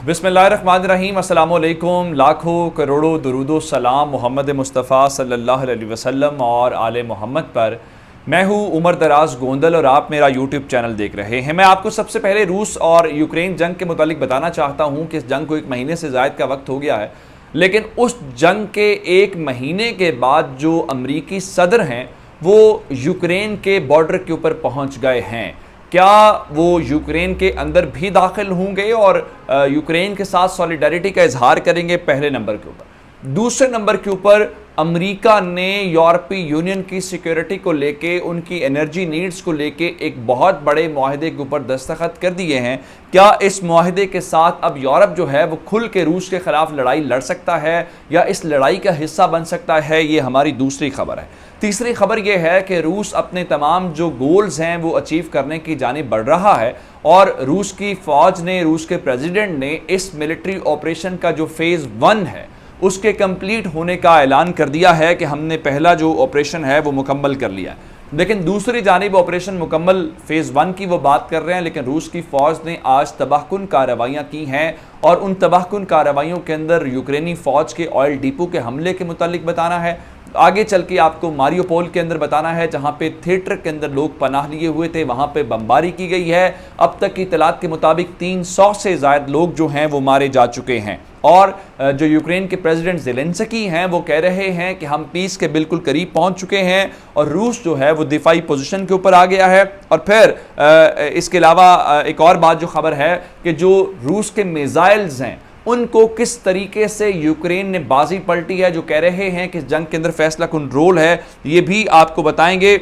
बिस्मिल्लाहिर्रहमानिर्रहीम, अस्सलाम वालेकुम। लाखों करोड़ों दुरूदो सलाम मोहम्मद मुस्तफ़ा सल्लल्लाहु अलैहि वसल्लम और आले मोहम्मद पर। मैं हूँ उमर दराज गोंदल और आप मेरा यूट्यूब चैनल देख रहे हैं। मैं आपको सबसे पहले रूस और यूक्रेन जंग के मुतालिक बताना चाहता हूँ कि इस जंग को 1 महीने से ज़ायद का वक्त हो गया है, लेकिन उस जंग के 1 महीने के बाद जो अमरीकी सदर हैं वो यूक्रेन के बॉर्डर के ऊपर पहुँच गए हैं। क्या वो यूक्रेन के अंदर भी दाखिल होंगे और यूक्रेन के साथ सॉलिडारिटी का इजहार करेंगे, पहले नंबर के ऊपर। दूसरे नंबर के ऊपर अमेरिका ने यूरोपीय यूनियन की सिक्योरिटी को लेके, उनकी एनर्जी नीड्स को लेके एक बहुत बड़े मुआहदे के ऊपर दस्तखत कर दिए हैं। क्या इस मुआहदे के साथ अब यूरोप जो है वो खुल के रूस के खिलाफ लड़ाई लड़ सकता है या इस लड़ाई का हिस्सा बन सकता है? ये हमारी दूसरी खबर है। तीसरी खबर यह है कि रूस अपने तमाम जो गोल्स हैं वो अचीव करने की जानिब बढ़ रहा है और रूस की फ़ौज ने, रूस के प्रेसिडेंट ने इस मिलिट्री ऑपरेशन का जो फ़ेज़ 1 है उसके कंप्लीट होने का ऐलान कर दिया है कि हमने पहला जो ऑपरेशन है वो मुकम्मल कर लिया है। लेकिन दूसरी जानिब ऑपरेशन मुकम्मल फ़ेज़ 1 की वो बात कर रहे हैं, लेकिन रूस की फ़ौज ने आज तबाहकुन कार्रवाइयाँ की हैं और उन तबाहकुन कार्रवाइयों के अंदर यूक्रेनी फ़ौज के ऑयल डिपो के हमले के मुतालिक बताना है। आगे चल के आपको मारियोपोल के अंदर बताना है, जहां पे थिएटर के अंदर लोग पनाह लिए हुए थे, वहां पे बमबारी की गई है। अब तक की इतलात के मुताबिक 300 से ज़ायद लोग जो हैं वो मारे जा चुके हैं और जो यूक्रेन के प्रेसिडेंट ज़ेलेंस्की हैं वो कह रहे हैं कि हम पीस के बिल्कुल करीब पहुंच चुके हैं और रूस जो है वो दिफाई पोजीशन के ऊपर आ गया है। और फिर इसके अलावा एक और बात जो खबर है कि जो रूस के मिसाइल्स हैं उनको किस तरीके से यूक्रेन ने बाजी पलटी है, जो कह रहे हैं कि जंग के अंदर फैसला कुन रोल है, ये भी आपको बताएंगे।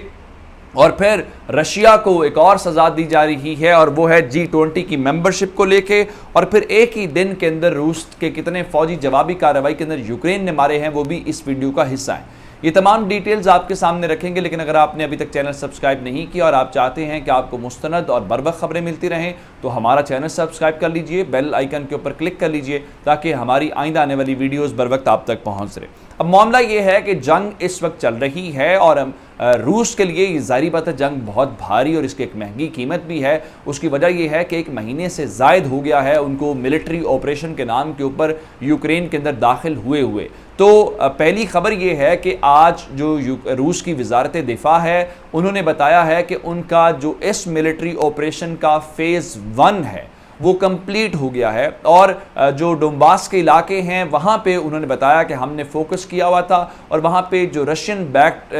और फिर रशिया को एक और सजा दी जा रही है और वो है G20 की मेंबरशिप को लेके। और फिर एक ही दिन के अंदर रूस के कितने फौजी जवाबी कार्रवाई के अंदर यूक्रेन ने मारे हैं वो भी इस वीडियो का हिस्सा है। ये तमाम डिटेल्स आपके सामने रखेंगे, लेकिन अगर आपने अभी तक चैनल सब्सक्राइब नहीं किया और आप चाहते हैं कि आपको मुस्तनद और बरवक्त खबरें मिलती रहें तो हमारा चैनल सब्सक्राइब कर लीजिए, बेल आइकन के ऊपर क्लिक कर लीजिए ताकि हमारी आइंदा आने वाली वीडियोस बर वक्त आप तक पहुंच रहे। अब मामला ये है कि जंग इस वक्त चल रही है और रूस के लिए ये ज़ाहिर बात है जंग बहुत भारी और इसकी एक महंगी कीमत भी है। उसकी वजह यह है कि 1 महीने से ज़ायद हो गया है उनको मिलिट्री ऑपरेशन के नाम के ऊपर यूक्रेन के अंदर दाखिल हुए। तो पहली खबर यह है कि आज जो रूस की वजारत दिफा है उन्होंने बताया है कि उनका जो इस मिलिट्री ऑपरेशन का फ़ेज़ 1 है वो कंप्लीट हो गया है और जो डोंबास के इलाके हैं वहाँ पे उन्होंने बताया कि हमने फोकस किया हुआ था और वहाँ पे जो रशियन बैक्ड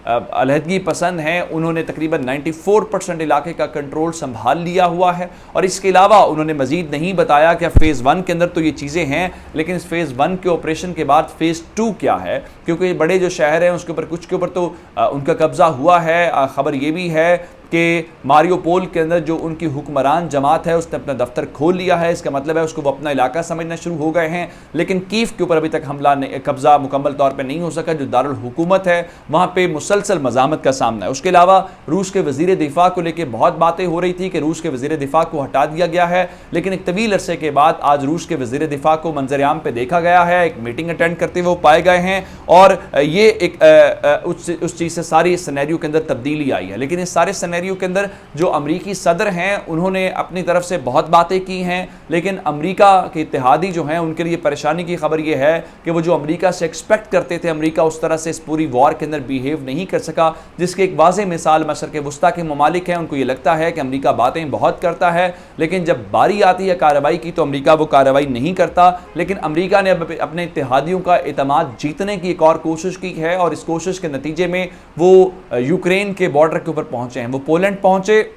अलहदगी पसंद हैं उन्होंने तकरीबन 94% इलाके का कंट्रोल संभाल लिया हुआ है। और इसके अलावा उन्होंने मज़ीद नहीं बताया कि फ़ेज़ 1 के अंदर तो ये चीज़ें हैं, लेकिन इस फ़ेज़ 1 के ऑपरेशन के बाद फ़ेज़ 2 क्या है, क्योंकि बड़े जो शहर हैं उसके ऊपर कुछ के ऊपर तो उनका कब्ज़ा हुआ है। खबर ये भी है कि मारियोपोल के अंदर जो उनकी हुक्मरान जमात है उसने अपना दफ्तर खोल लिया है, इसका मतलब है उसको वो अपना इलाका समझना शुरू हो गए हैं। लेकिन कीव के ऊपर अभी तक हमला कब्जा मुकम्मल तौर पे नहीं हो सका, जो दारुल हुकूमत है वहाँ पे मुसलसल मज़ामत का सामना है। उसके अलावा रूस के वज़ीर दिफा को लेकर बहुत बातें हो रही थी कि रूस के वज़ीर दिफा को हटा दिया गया है, लेकिन एक तवील अरसे के बाद आज रूस के वज़ीर दिफा को मंजर आम पे देखा गया है, एक मीटिंग अटेंड करते हुए पाए गए हैं और ये एक उस चीज़ से सारी सिनेरियो के अंदर तब्दीली आई है। लेकिन इस सारे सिनेरियो के अंदर जो अमरीकी सदर हैं उन्होंने अपनी तरफ से बहुत बातें की हैं, लेकिन अमरीका के इत्तेहादी जो हैं उनके लिए परेशानी की खबर यह है कि वो जो अमरीका से एक्सपेक्ट करते थे, अमरीका उस तरह से इस पूरी वॉर के अंदर बिहेव नहीं कर सका, जिसकी एक वाज़ेह मिसाल मशरक़ वुस्ता के ममालिक हैं। उनको ये लगता है कि अमरीका बातें बहुत करता है, लेकिन जब बारी आती है कार्रवाई की तो अमरीका वो कार्रवाई नहीं करता। लेकिन अमरीका ने अब अपने इत्तेहादियों का एतमाद जीतने की एक और कोशिश की है और इस कोशिश के नतीजे में वो यूक्रेन के बॉर्डर के ऊपर पहुँचे हैं, वो पोलैंड पहुँचे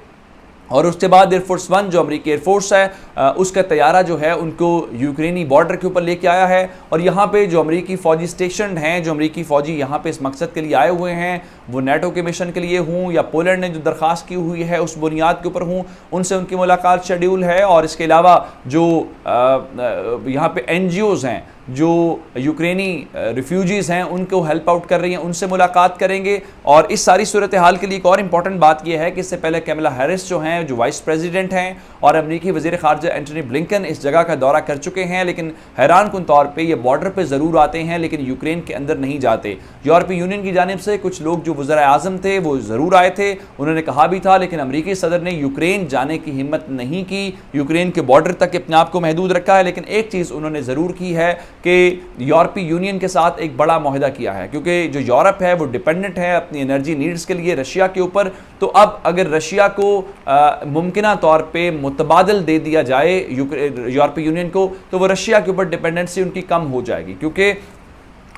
और उसके बाद एयरफोर्स 1 जो अमरीकी एयरफोर्स है उसका तैयारा जो है उनको यूक्रेनी बॉर्डर के ऊपर लेके आया है। और यहाँ पे जो अमरीकी फ़ौजी स्टेशन हैं, जो अमरीकी फ़ौजी यहाँ पे इस मकसद के लिए आए हुए हैं, वो नेटो के मिशन के लिए हों या पोलैंड ने जो दरख्वास्त की हुई है उस बुनियाद के ऊपर हों, उनसे उनकी मुलाकात शेड्यूल है। और इसके अलावा जो यहाँ पे NGOs हैं जो यूक्रेनी रिफ्यूजीज़ हैं उनको हेल्प आउट कर रही हैं, उनसे मुलाकात करेंगे। और इस सारी सूरत हाल के लिए एक और इम्पॉर्टेंट बात यह है कि इससे पहले कैमला हैरिस जो हैं, जो वाइस प्रेसिडेंट हैं, और अमरीकी वज़ीर ख़ारजा एंटनी ब्लिंकन इस जगह का दौरा कर चुके हैं, लेकिन हैरान कुन तौर पे ये बॉर्डर पे ज़रूर आते हैं लेकिन यूक्रेन के अंदर नहीं जाते। यूरोपीय यूनियन की जानिब से कुछ लोग जो वज़ीर आज़म थे वो ज़रूर आए थे, उन्होंने कहा भी था, लेकिन अमेरिकी सदर ने यूक्रेन जाने की हिम्मत नहीं की, यूक्रेन के बॉर्डर तक अपने आप को महदूद रखा है। लेकिन एक चीज़ उन्होंने ज़रूर की है कि यूरोपीय यूनियन के साथ एक बड़ा मुआहदा किया है, क्योंकि जो यूरोप है वो डिपेंडेंट है अपनी एनर्जी नीड्स के लिए रशिया के ऊपर। तो अब अगर रशिया को मुमकिना तौर पे मुतबादल दे दिया जाए यूरोपीय यूनियन को, तो वो रशिया के ऊपर डिपेंडेंसी उनकी कम हो जाएगी। क्योंकि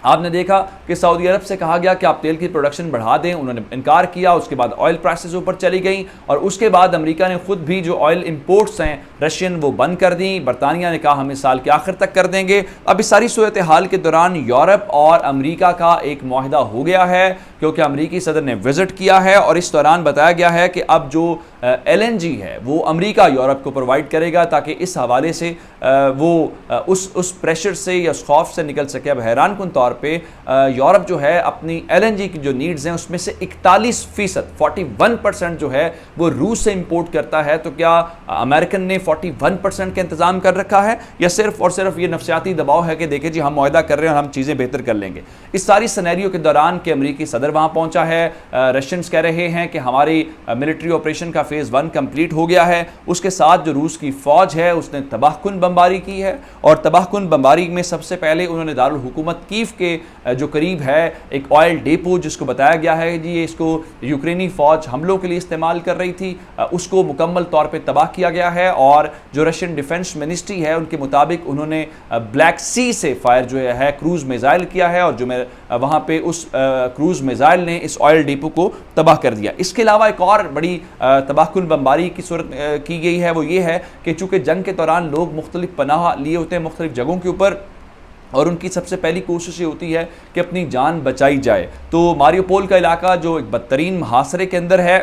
आपने देखा कि सऊदी अरब से कहा गया कि आप तेल की प्रोडक्शन बढ़ा दें, उन्होंने इनकार किया, उसके बाद ऑयल प्राइसेस ऊपर चली गई और उसके बाद अमेरिका ने खुद भी जो ऑयल इंपोर्ट्स हैं रशियन वो बंद कर दी। बरतानिया ने कहा हम इस साल के आखिर तक कर देंगे। अब इस सारी सूरत हाल के दौरान यूरोप और अमेरिका का एक मुआहदा हो गया है, क्योंकि अमेरिकी सदर ने विजिट किया है और इस दौरान बताया गया है कि अब जो LNG है वो अमेरिका यूरोप को प्रोवाइड करेगा, ताकि इस हवाले से वो उस प्रेशर से या उस खौफ से निकल सके। अब हैरान कुन तौर पे यूरोप जो है अपनी LNG की जो नीड्स हैं उसमें से 41% 41% जो है वो रूस से इंपोर्ट करता है। तो क्या अमेरिकन ने 41% का इंतजाम कर रखा है, या सिर्फ और सिर्फ ये नफसियाती दबाव है कि देखिए जी हम मुआहदा कर रहे हैं और हम चीज़ें बेहतर कर लेंगे। इस सारी सिनेरियो के दौरान कि अमेरिकी सदर वहाँ पहुँचा है, रशियंस कह रहे हैं कि हमारी मिलिट्री ऑपरेशन का फेज़ 1 कंप्लीट हो गया है, उसके साथ जो रूस की फ़ौज है उसने तबाहकुन बमबारी की है। और तबाहकुन बमबारी में सबसे पहले उन्होंने दारुल हुकूमत कीव के जो करीब है एक ऑयल डेपो, जिसको बताया गया है जी इसको यूक्रेनी फ़ौज हमलों के लिए इस्तेमाल कर रही थी, उसको मुकम्मल तौर पे तबाह किया गया है। और जो रशियन डिफेंस मिनिस्ट्री है उनके मुताबिक उन्होंने ब्लैक सी से फायर जो है क्रूज़ मिसाइल किया है और जो वहाँ पे उस क्रूज़ मिसाइल ने इस ऑयल डिपो को तबाह कर दिया। इसके अलावा एक और बड़ी तबाहकुन बमबारी की सूरत की गई है, वो ये है कि चूँकि जंग के दौरान लोग मुख्तलिफ पनाह लिए होते हैं मुख्तलिफ जगहों के ऊपर, और उनकी सबसे पहली कोशिश ये होती है कि अपनी जान बचाई जाए। तो मारियोपोल का इलाका जो एक बदतरीन मुहासरे के अंदर है,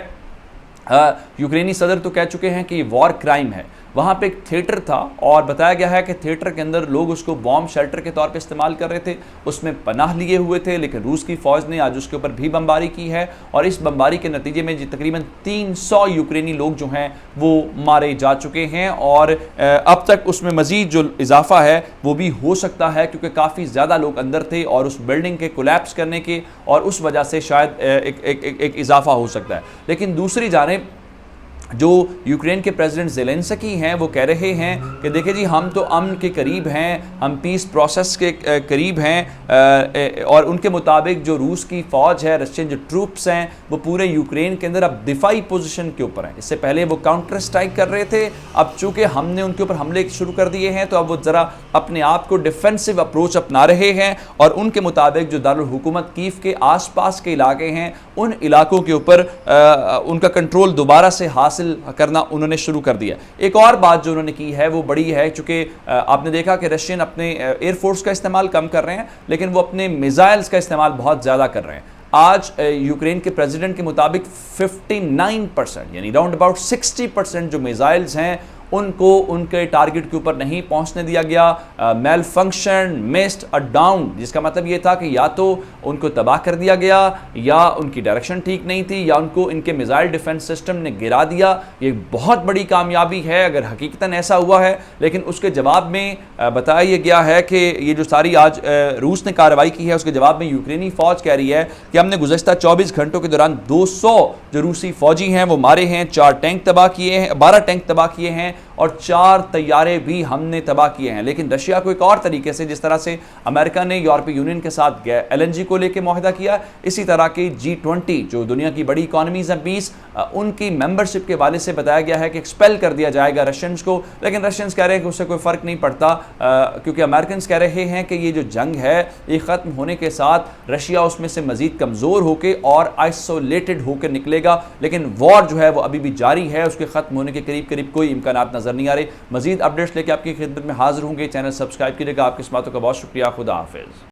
यूक्रेनी सदर तो कह चुके हैं कि ये वॉर क्राइम है। वहाँ पे एक थिएटर था और बताया गया है कि थिएटर के अंदर लोग उसको बॉम्ब शेल्टर के तौर पे इस्तेमाल कर रहे थे, उसमें पनाह लिए हुए थे, लेकिन रूस की फ़ौज ने आज उसके ऊपर भी बमबारी की है। और इस बमबारी के नतीजे में तकरीबन 300 यूक्रेनी लोग जो हैं वो मारे जा चुके हैं और अब तक उसमें मज़ीद जो इजाफा है वो भी हो सकता है, क्योंकि काफ़ी ज़्यादा लोग अंदर थे और उस बिल्डिंग के कोलैप्स करने के और उस वजह से शायद एक इजाफा हो सकता है। लेकिन दूसरी जानिब जो यूक्रेन के प्रेसिडेंट ज़ेलेंस्की हैं वो कह रहे हैं कि देखिए जी हम तो अमन के करीब हैं, हम पीस प्रोसेस के करीब हैं, और उनके मुताबिक जो रूस की फ़ौज है, रशियन जो ट्रूप्स हैं वो पूरे यूक्रेन के अंदर अब दिफाई पोजीशन के ऊपर हैं। इससे पहले वो काउंटर स्ट्राइक कर रहे थे, अब चूँकि हमने उनके ऊपर हमले शुरू कर दिए हैं तो अब वो ज़रा अपने आप को डिफेंसिव अप्रोच अपना रहे हैं। और उनके मुताबिक जो दारुल हुकूमत कीव के आसपास के इलाके हैं उन इलाकों के ऊपर उनका कंट्रोल दोबारा से हासिल करना उन्होंने शुरू कर दिया। एक और बात जो उन्होंने की है वो बड़ी है, चूंकि आपने देखा कि रशियन अपने एयरफोर्स का इस्तेमाल कम कर रहे हैं, लेकिन वो अपने मिसाइल्स का इस्तेमाल बहुत ज़्यादा कर रहे हैं। आज यूक्रेन के प्रेसिडेंट के मुताबिक 59% यानी राउंड अबाउट 60% जो मिसाइल्स हैं उनको उनके टारगेट के ऊपर नहीं पहुंचने दिया गया। Mail function missed a down, जिसका मतलब ये था कि या तो उनको तबाह कर दिया गया या उनकी डायरेक्शन ठीक नहीं थी या उनको इनके मिसाइल डिफेंस सिस्टम ने गिरा दिया। ये बहुत बड़ी कामयाबी है अगर हकीकतन ऐसा हुआ है। लेकिन उसके जवाब में बताया ये गया है कि ये जो सारी आज रूस ने कार्रवाई की है उसके जवाब में यूक्रेनी फ़ौज कह रही है कि हमने गुज़श्ता 24 घंटों के दौरान 200 जो रूसी फ़ौजी हैं वो मारे हैं, 4 टैंक तबाह किए हैं, 12 टैंक तबाह किए हैं और 4 तैयारे भी हमने तबाह किए हैं। लेकिन रशिया को एक और तरीके से, जिस तरह से अमेरिका ने यूरोपीय यूनियन के साथ LNG को लेकर मुआहदा किया, इसी तरह की G20 जो दुनिया की बड़ी इकॉनमीज हैं 20 उनकी मेंबरशिप के वाले से बताया गया है कि एक्सपेल कर दिया जाएगा रशियंस को। लेकिन रशियंस कह रहे हैं कि उससे कोई फ़र्क नहीं पड़ता, क्योंकि अमेरिकन कह रहे हैं कि ये जो जंग है ये ख़त्म होने के साथ रशिया उसमें से मज़ीद कमज़ोर होकर और आइसोलेटेड होकर निकलेगा। लेकिन वॉर जो है वो अभी भी जारी है, उसके ख़त्म होने के करीब करीब कोई इम्कानात नज़र नहीं आ रहे। मज़ीद अपडेट्स लेके आपकी खिदमत में हाजिर होंगे। चैनल सब्सक्राइब कीजिएगा। आपकी इस बातों का बहुत शुक्रिया। खुदा हाफिज़।